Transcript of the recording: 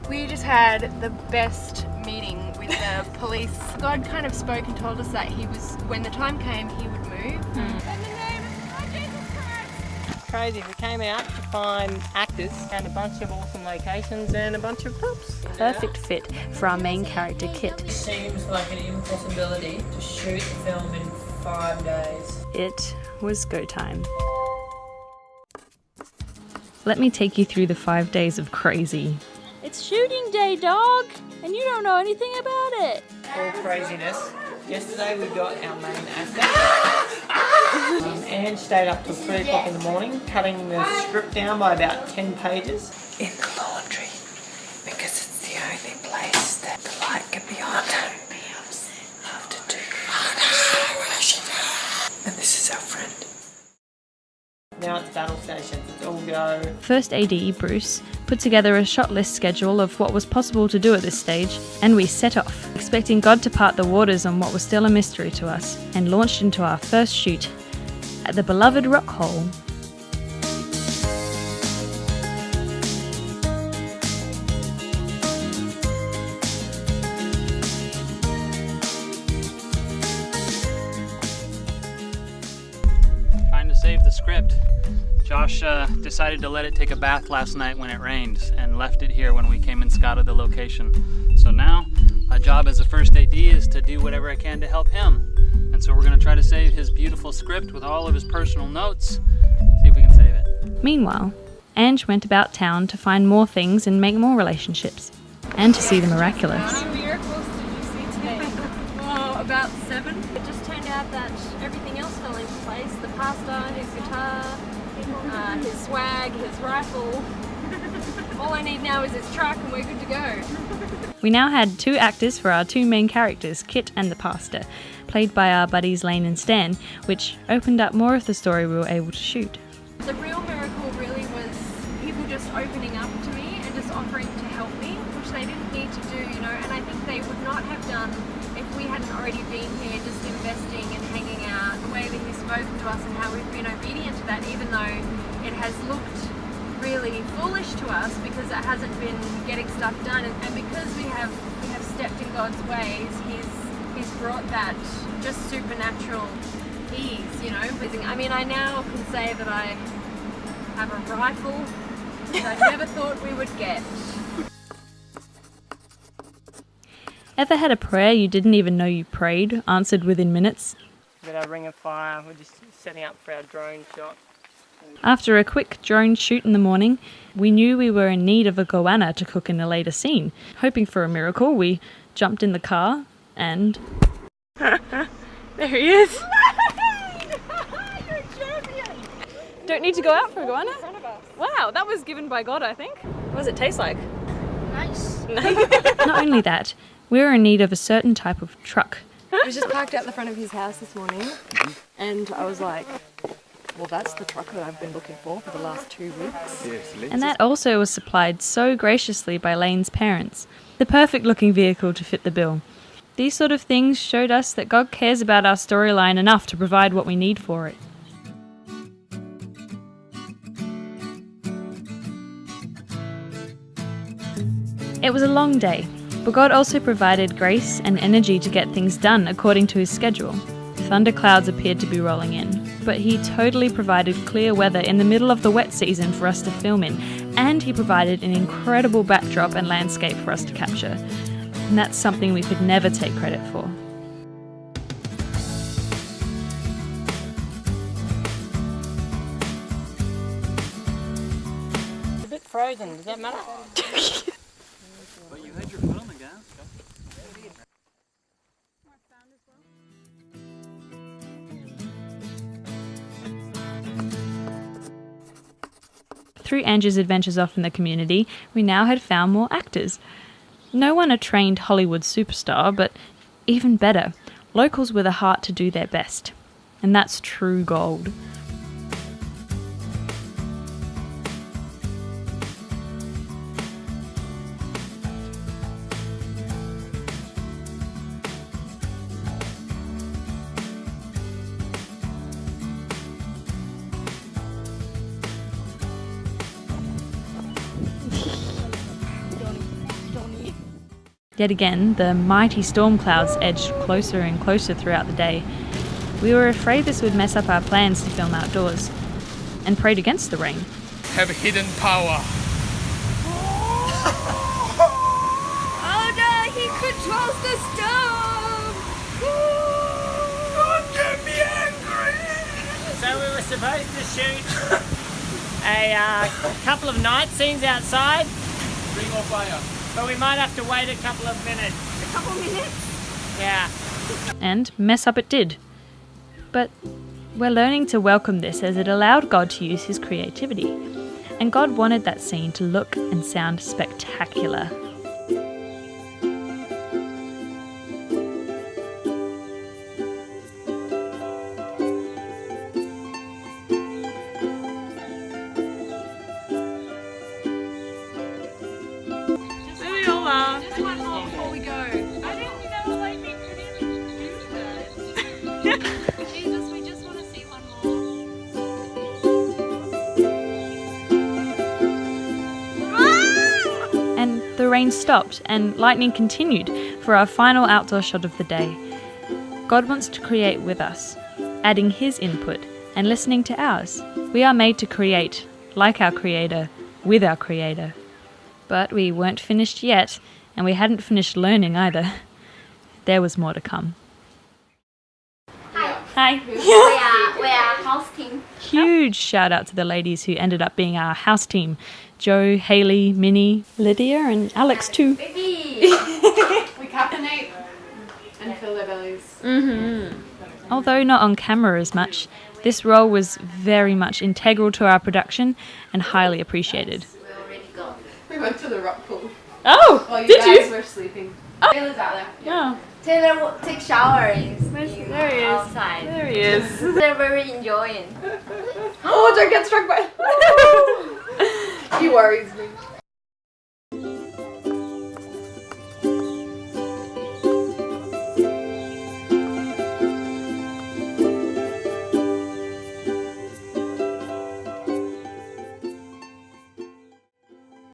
We just had the best meeting with the police. God kind of spoke and told us that when the time came, he would move. In the name of Jesus Christ. Crazy. We came out to find actors, found a bunch of awesome locations and a bunch of props. Perfect fit for our main character, Kit. It seems like an impossibility to shoot the film in 5 days. It was go time. Let me take you through the 5 days of crazy. It's shooting day, dog, and you don't know anything about it. All craziness. Yesterday we got our main actor. Ange stayed up till 3 o'clock in the morning, cutting the script down by about 10 pages. In the laundry, because it's the only place that the light can be on. After 2. And this is our friend. Now it's battle stations, it's all go. First AD, Bruce, put together a shot list schedule of what was possible to do at this stage, and we set off, expecting God to part the waters on what was still a mystery to us, and launched into our first shoot at the beloved Rock Hole. Trying to save the script. Josh decided to let it take a bath last night when it rained and left it here when we came and scouted the location. So now my job as a first AD is to do whatever I can to help him. And so we're going to try to save his beautiful script with all of his personal notes. See if we can save it. Meanwhile, Ange went about town to find more things and make more relationships, and to see the Miraculous. How many miracles did you see today? Oh, about 7. It just turned out that everything else fell into place. The pastor, his guitar, his swag, his rifle. All I need now is his truck and we're good to go. We now had 2 actors for our 2 main characters, Kit and the pastor, played by our buddies Lane and Stan, which opened up more of the story we were able to shoot. The real miracle really was people just opening up to me and just offering to help me, which they didn't need to do, you know, and I think they would not have done if we hadn't already been here just investing and hanging out, the way that he's spoken to us and how we've been obedient to that, even though it has looked really foolish to us because it hasn't been getting stuff done, and because we have stepped in God's ways, he's brought that just supernatural ease, you know. I mean, I now can say that I have a rifle that I never thought we would get. Ever had a prayer you didn't even know you prayed, answered within minutes? We've got our ring of fire, we're just setting up for our drone shot. After a quick drone shoot in the morning, we knew we were in need of a goanna to cook in a later scene. Hoping for a miracle, we jumped in the car and... There he is. You're a champion! Don't need to go out for a goanna? In front of us. Wow, that was given by God, I think. What does it taste like? Nice. not only that, we were in need of a certain type of truck. I was just parked out the front of his house this morning, and I was like, well, that's the truck that I've been looking for the last 2 weeks. And that also was supplied so graciously by Lane's parents. The perfect looking vehicle to fit the bill. These sort of things showed us that God cares about our storyline enough to provide what we need for it. It was a long day, but God also provided grace and energy to get things done according to his schedule. Thunderclouds appeared to be rolling in, but he totally provided clear weather in the middle of the wet season for us to film in, and he provided an incredible backdrop and landscape for us to capture. And that's something we could never take credit for. It's a bit frozen, does that matter? But you had your foot on the gas. Through Andrew's adventures off in the community, we now had found more actors. No one a trained Hollywood superstar, but even better, locals with a heart to do their best. And that's true gold. Yet again, the mighty storm clouds edged closer and closer throughout the day. We were afraid this would mess up our plans to film outdoors, and prayed against the rain. Have hidden power. Oh no, he controls the storm! Don't get me angry. So we were supposed to shoot a couple of night scenes outside, Ring of fire. but we might have to wait a couple of minutes. A couple minutes? Yeah. And mess up it did. But we're learning to welcome this as it allowed God to use his creativity. And God wanted that scene to look and sound spectacular. Just one more before we go. I didn't know like we could even do that. Jesus, we just want to see one more. And the rain stopped and lightning continued for our final outdoor shot of the day. God wants to create with us, adding his input and listening to ours. We are made to create, like our Creator, with our Creator. But we weren't finished yet, and we hadn't finished learning either. There was more to come. Hi. We are house team. Huge shout out to the ladies who ended up being our house team. Jo, Hayley, Minnie, Lydia and Alex too. Baby. We caffeinate and fill their bellies. Although not on camera as much, this role was very much integral to our production and highly appreciated. We already got. We went to the rock pool Oh, while you did guys you? were sleeping. Taylor's out there. Oh, Taylor take shower there he is. outside. There he is. They're very enjoying. Oh, don't get struck by. He worries me.